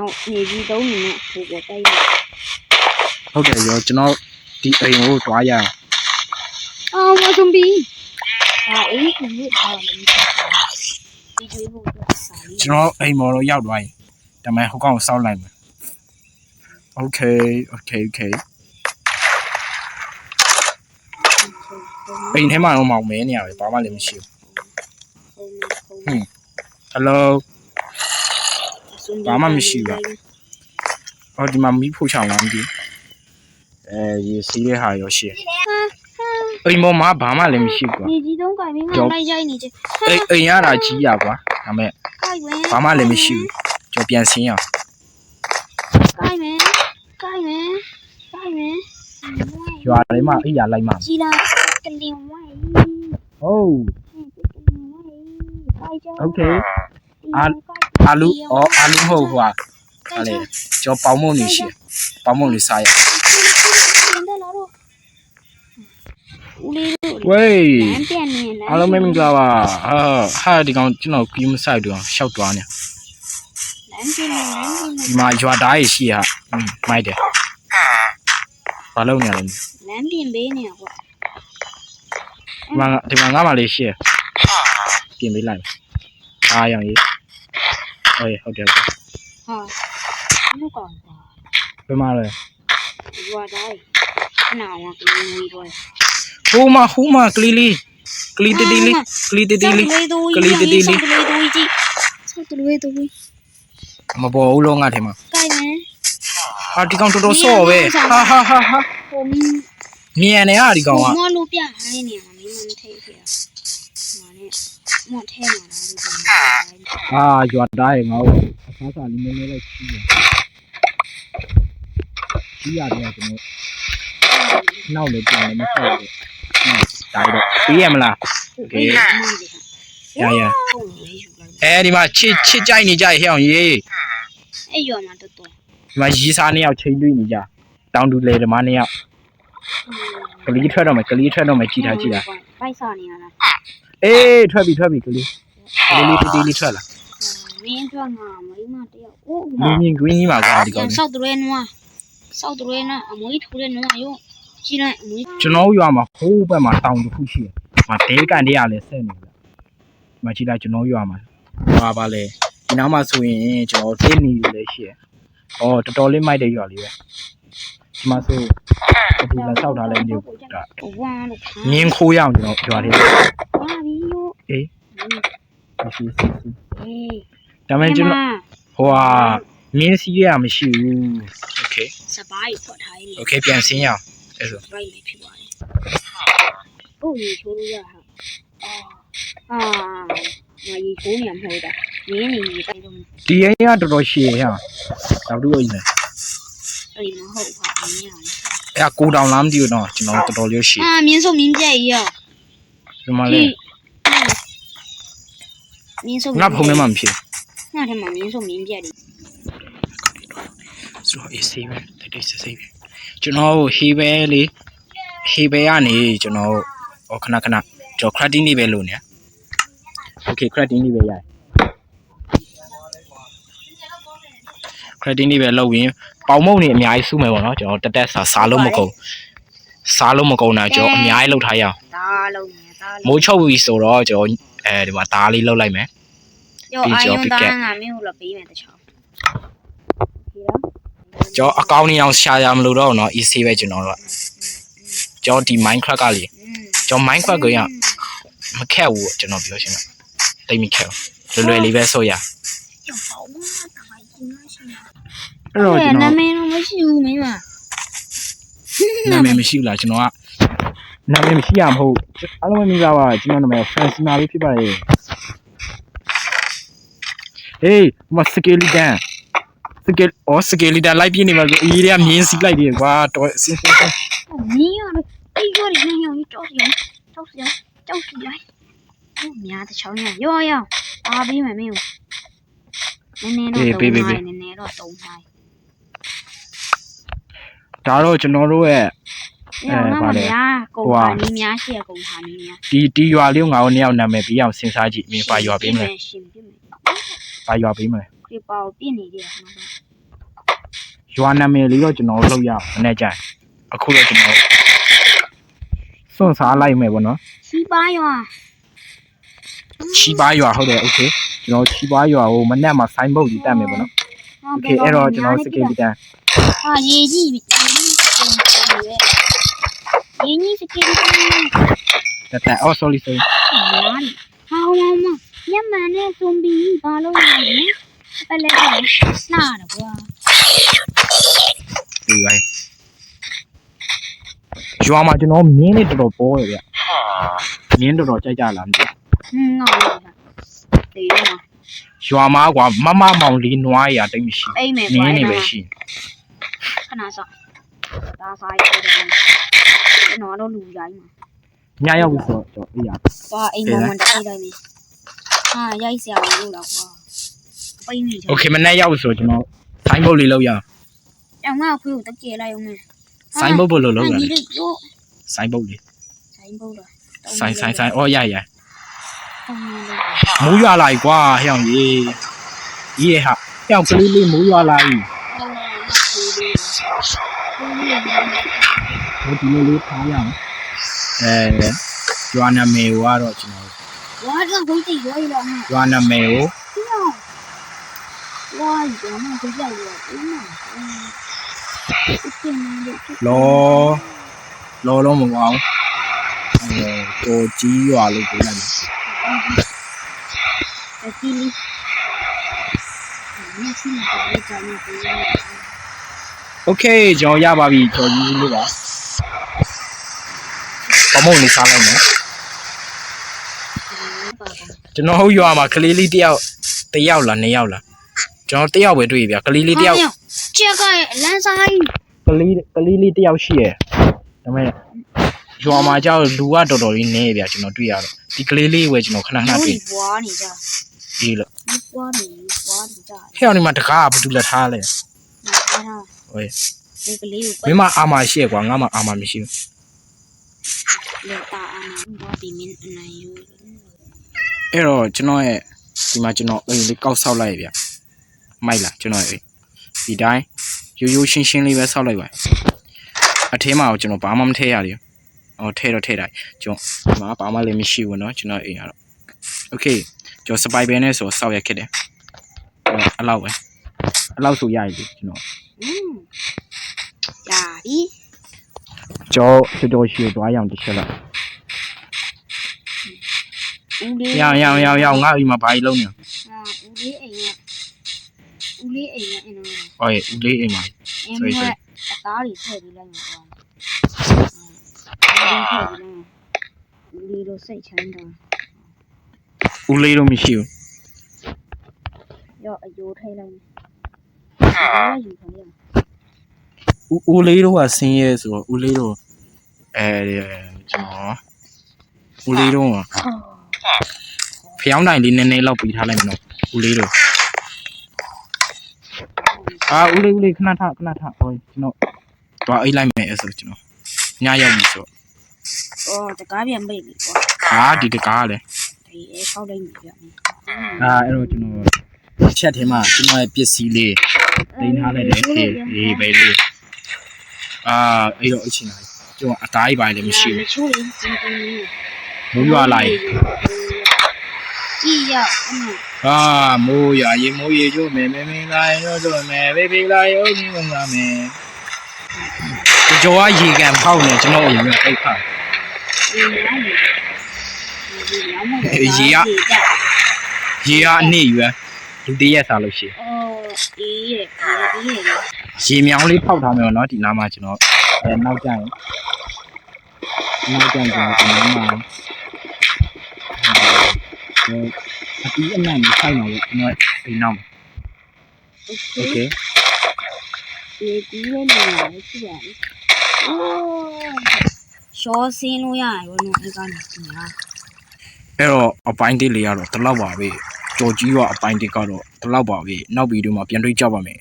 后你去都你们出国带的。ဟုတ်တယ်ရောကျွန်တော်ဒီအိမ်ကိုတွားရအောင်我准备。အိမ်ကိုထားတယ်ဒီကျွေးဖို့ကျွန်တော်အိမ်မော်တော့ရောက်သွားရင်ဒါမှဟိုကောင်ကိုစောက်လိုက်မယ် Okay အိမ်ထဲမှာတော့မောင်မဲနေရတယ်ဘာမှလည်းမရှိဘူးHello ဘာမှမရှိဘူးဟောဒီမှာမီးဖို့ချောင်းလာမသိရေစီးတဲ့ဟာရောရှိအိမ်မော်မှာဘာမှလည်းမရှိဘူးကွာ你集中改名我来家你去အိမ်ရတာကြီးရကွာဒါမဲ့ဘာမှလည်းမရှိဘူးကျွန်တော်ပြန်ဆင်းရအောင်ရွာထဲမှာအိယာလိုက်မှာကြီးလားတလင်ဝိုင်းဟုတ် Okay အာလူမဟုတ်ကွာအဲ့လေကျွန်တော်ပေါင်မုံနေရှိပေါင်မုံလေးစားရဝေးအားလုံးမင်္ဂလာပါဟာဒီကောင်ကျွန်တော်ကြီးမဆိုင်တူအောင်ရှောက်သွားနေဒီမှာရွာသားကြီးရှိရမိုက်တယ်ဘာလုပ်နေရလဲလမ်းပြင်ပေးနေကွာဒီမှာငါမလေးရှိပြင်ပေးလိုက်အားရောင်ကြီးဟုတ်တယ်ဟာလူကောင်ဘယ်မှာလဲရွာသားကြီးခဏအောင်ကလေးလေးတော့ဟိုမှာကလေးလေးကလေးတီတီလေးကလေးတီတီလေးကလေးတီတီလေးဆောက်တလွေးတူမပေါ်ဘူးလုံးငါထဲမှာကိုင်မယ်ဟာဒီကောင်တော်တော်ဆော့ပဲဟာဟိုမြန်နေဟာဒီကောင်ကမော်လို့ပြဟိုင်းနေမှာမင်းမထိတ်ခဲ့ဟာနဲ့မော်ထဲမှာလားဒီကောင်ရွာသားရေငါ့ကိုအခါစားလေးနည်းနည်းလေးကြီးရတယ်ကျွန်တော်နောက်လေပြန်လည်းမဆော့ဘူးဒါတော့ပြီးရမလားโอเคရဒီမှာချစ်ကြိုက်နေကြဟဲ့အောင်ရေးအဲ့ရွာမှာတော်ဒီမှာရီးစားနှစ်ယောက်ချိန်တွေ့နေကြတောင်တူလေဓမ္မနှစ်ယောက်ကလေးထွက်တော့မယ်ကြည်ထားပိုက်စားနေရလားအေးထွက်ပြီကလေးတီတီလေးထွက်လာမင်းတို့ငါမိမတယောက်အိုးမြင် green ကြီးမှာကွာဒီကောင်ဆောက်တရဲနွားအမွေးထိုးတဲ့နွားရုံကြည့်လိုက်အမွေးကျွန်တော်ရွာမှာဟိုးဘက်မှာတောင်တစ်ခုရှိတယ်။မတဲကန်တွေကလည်းဆက်နေတယ်။မကြည့်လိုက်ကျွန်တော်ရွာမှာပါလေဒီနားမှာဆိုရင်ကျွန်တော်တင်းနေလို့လည်းရှိတယ်။တော်တော်လေးမိုက်တဲ့ရွာလေးပဲ။ဒီမှာဆိုဒီလာဆောက်ထားလိုက်နေဘူးဒါ။မြင်းခိုးရအောင်ကျွန်တော်ရွာလေး။ဟာပြီလို့အေးစီဒါမှကျွန်တော်ဟိုဟာမြင်းစီးရမရှိဘူး။ Okay စပိုင်းဖွက်ထားရည် Okay ပြန်ဆင်းရအောင်အဲ့ဆိုဘိုက်လေးဖြစ်သွားတယ်။ဟုတ်ရေချိုးလို့ရဟာ။ငါရေချိုးနေမှာမဟုတ်တာ။ရင်းနေရေတိုက်လို့ဒီရင်ကတော်တော်ရှည်ဟာ။တော့တို့အိမ်မယ်။အဲ့မဟုတ်ပါဘူး။အဲ့ကိုတောင်လားမသိဘူးတော့ကျွန်တော်တော်တော်လေးရှည်မြင်းစုံမြင်းပြက်ကြီးရောဒီမှာလေမြင်းစုံငါဖုန်းထဲမှာမဖြစ်ငါထဲမှာမြင်းစုံမြင်းပြက်ကြီးဆိုတော့အေးဆေးပဲတိတ်ဆေးပဲကျွန်တော်ဟေးပဲကနေကျွန်တော်ခဏကျွန်တော် crafting လေးပဲလုပ်နေOkay crafting လေးပဲရတယ် crafting လေးပဲလုပ်ရင်ပေါင်မုံနေအများကြီးစုမယ်ပေါ့နော်ကျွန်တော်တက်စားလို့မကုန်တာကျွန်တော်အများကြီးလုပ်ထားရအောင်ဒါလုပ်နေတာမိုးချုပ်ပြီဆိုတော့ကျွန်တော်ဒီမှာဒါလေးလုပ်လိုက်မယ်ပြီးတော့ဒါငါမင်းကိုလည်းပေးမယ်တချောင်းကျွန်တော်အကောင့်နေအောင်ရှာရမလို့တော့เนาะ easy ပဲကျွန်တော်တို့ကျွန်တော်ဒီ Minecraft ကလေကျွန်တော် Minecraft ကိုရမခက်ဘူးကျွန်တော်ပြောရှင်းတော့တိတ်မခက်ဘူးလွယ်လေးပဲဆိုရအဲ့တော့ကျွန်တော်နာမည်တော့မရှိဘူးမင်းမနာမည်မရှိဘူးလားကျွန်တော်ကနာမည်မရှိရမဟုတ်အားလုံးမင်္ဂလာပါကျွန်တော်နာမည် Francina လေးဖြစ်ပါတယ်ဟေးမစကယ်လီတန်စကယ်လီတန်လိုက်ပြနေမှာဆိုအေးတွေကမြင်းစီးလိုက်တယ်ကွာတော်စင်းမြင်းရတယ်အေးရတယ်မြင်းရောကြောက်စီလိုက်များတချောင်းရောအားပေးမယ်မင်းကိုနည်းနည်းတော့တုံးနိုင်ဒါတော့ကျွန်တော်တို့ရဲ့ဗာလေကုန်ပါနီးများရှိရကုန်ပါနီးများဒီရွာလေးကိုငါတို့နှစ်ယောက်နာမည်ပြီးအောင်စဉ်းစားကြည့်မင်းပါရွာပေးမလဲပါရွာပေးမလဲဒီပေါပြည့်နေတယ် ရွာနာမည်လေးတော့ကျွန်တော်လောက်ရအောင်မနေ့ကျရင်အခုတော့ကျွန်တော်စွန့်စားလိုက်မယ်ပေါ့နော် 西巴哟， ချီပါရွာဟုတ်တယ်โอเคကျွန်တော်ချီပါရွာကိုမနေ့မှဆိုင်းဘုတ်ကြီးတက်မယ်ပေါ့နော်โอเคအဲ့တော့ကျွန်တော်စကင်ဒီတန် 啊，爷爷是给的， တက်တက်အော် sorry 哪里？好妈妈，你买那松饼巴喽呢？本来哪的哇？ ဒီပါရွာမှာကျွန်တော်မြင်းလေးတော်တော်ပေါ်ရဗျမြင်းတော်တော်ကြိုက်ကြလားမသိ 那我看，对呀， ရွာမှာကွာမမမောင်လေးနွားရတိတ်မရှိ 哎没 မြင်းနေ 关 ပဲ 系， ရှိ 看哪上，打啥一个的，那都卤鸭嘛， ညရောက်ပြီဆိုတော့အေးရ 哇，哎妈妈的哎的没，啊，鸭一下卤了哇，背米 โอเคမနေ့ရောက်ပြီဆိုတော့ကျွန်တော်ဆိုင်းဘုတ်လေးလောက်ရအောင် 让我回我的家来用呢， ဆိုင်းဘုတ်ဘုတ်လို့လောက်ရ 你 တယ် 这有 ဆိုင်းဘုတ်လေး ဆိုင်ဘုတ်လား ဆိုင်းအော်ရရ တောင်းနေ မိုးရွာလိုက်ကွာဟဲ့အောင်ကြီးရဲ့ဟာဟဲ့အောင်ကလေးလေးမိုးရွာလိုက် ဟိုဒီလိုလေးထားရအောင်ရွာနာမည်ကတော့ကျွန်တော် ဝါတော့ဘုတ်တိရွေးလာမှာ ရွာနာမည်ကို ဝါဒီမှာကြည့်ရရောအင်းမ လောလုံးမကောင်းတော်ကြီးရွာလို့ပြောလိုက်တယ် အတီးလေးမရှိဘူးကြာနေတယ် โอเคကျွန်တော်ရပါပြီတော်ကြီးလို့ပါပမုံလေးစားလိုက်မယ်ကျွန်တော်ဟုတ်ရွာမှာကလေးလေးတယောက်လား2ယောက်လားကျွန်တော်တယောက်ပဲတွေ့ပြီဗျကလေးလေးတယောက် ချက်ကလမ်းဆိုင် ကလေးလေးတယောက်ရှိရဲ့ဒါပေမဲ့ရွာမှာကြောက်လူကတော်တော်လေးနေဗျကျွန်တော်တွေ့ရတော့ဒီကလေးလေးဝယ်ကျွန်တော်ခဏတွေ့ ဘွားနေကြ အေးလို့ ဘွားနေကြ ဟဲ့အောင်ဒီမှာတကားဘာတူလက်ထားလဲ အား ဟေး ဒီကလေးကို မင်းမအာမရှိရကွာငါမှအာမမရှိဘူး လက်တာအားဘွားဒီမင်းအနိုင်ယူ အဲ့တော့ကျွန်တော်ရဲ့ဒီမှာကျွန်တော်အိမ်လေးကောက်ဆောက်လိုက်ဗျမိုက်လားကျွန်တော်ရဲ့ဒီတိုင်းရိုးရှင်းရှင်းလေးပဲဆောက်လိုက်ပါအထဲမှာကျွန်တော်ဘာမှမထည့်ရသေးဘူးထည့်တော့ထည့်လိုက်ကျွန်တော်ဒီမှာဘာမှလည်းမရှိဘူးเนาะကျွန်တော်အိမ်ကတော့โอเคကျွန်တော်စပိုင်ပဲနဲ့ဆိုဆောက်ရခက်တယ်အဲ့လောက်ဆိုရရည်ကျွန်တော် လာပြီ ကျော်တော်ရှိသွားရအောင်တစ်ချက်လောက် ဦးလေး ရအောင်ငါအိမ်မှာဘာကြီးလုံးနေ ဦးလေးအိမ်ကဦးလေးအိမ်ကအဲ့လို ဟောဦးလေးအိမ်မှာ အင်းမဲ့အသားတွေထည့်ပြီးလိုက်မှာပေါ့ဦးလေးတို့စိတ်ချမ်းသာ ဦးလေးတော့မရှိဘူး ရောအယိုးထိတ်လိုက်မယ်ယူခံရ ဦးလေးတော့ကဆင်းရဲဆိုတော့ဦးလေးတော့ကျွန်တော်ဦးလေးတော့ဖျောင်းတိုင်လေးနည်းနည်းလောက်ပြီးထားလိုက်မယ်နော်ဦးလေးတော့ဦးလေးခဏထဟိုကျွန်တော်တွားအိတ်လိုက်မယ်ဆိုကျွန်တော်ညရောက်ပြီဆို အော်တကားပြန်ပိတ်ပြီပေါ့ ဒီတကားလေ ဒီအဲဆောက်လိုက်ပြီပြန် အဲ့တော့ကျွန်တော်ချက်ထဲမှာကျွန်တော်ရဲ့ပစ္စည်းလေးတင်ထားလိုက်တယ်ဒီပဲလေးအဲ့တော့အချင်းလိုက်ကျွန်တော်အသားကြီးပါလည်းမရှိဘူး ချိုးလေးကျင်းတင်းလေး မိုးရွာလိုက် ကြည့်ရအင်း မိုးရွာရေကျိုးမယ်မင်းလာရောကျိုးမယ်ဘေးလာရောဒီမှာမယ်ကြောကရေကန်ဖောက်နေကျွန်တော်အိမ်မှာပိတ်ခါရေကအနည်းရွယ်လူတရက်စားလို့ရှိ အော်အေးရဲ့ ရေမြောင်းလေးဖောက်ထားမယ်နော်ဒီနားမှာကျွန်တော်နောက်ကျရင်ကျွန်တော်ဒီနားမှာအတီးအနံ့ကိုဆိုင်တော့ကျွန်တော်ဒီနောက်โอเค ဒီရဲ့နေရာလေးရှိရတယ်အော်ရှောစင်းလို့ရရောနော်အဲ့ကနေဒီမှာ အဲ့တော့အပိုင်းတစ်လေးကတော့ဒီလောက်ပါပဲကြော်ကြီးရောအပိုင်းတစ်ကတော့ဒီလောက်ပါပဲနောက်ဗီဒီယိုမှာပြန်တွေ့ကြပါမယ်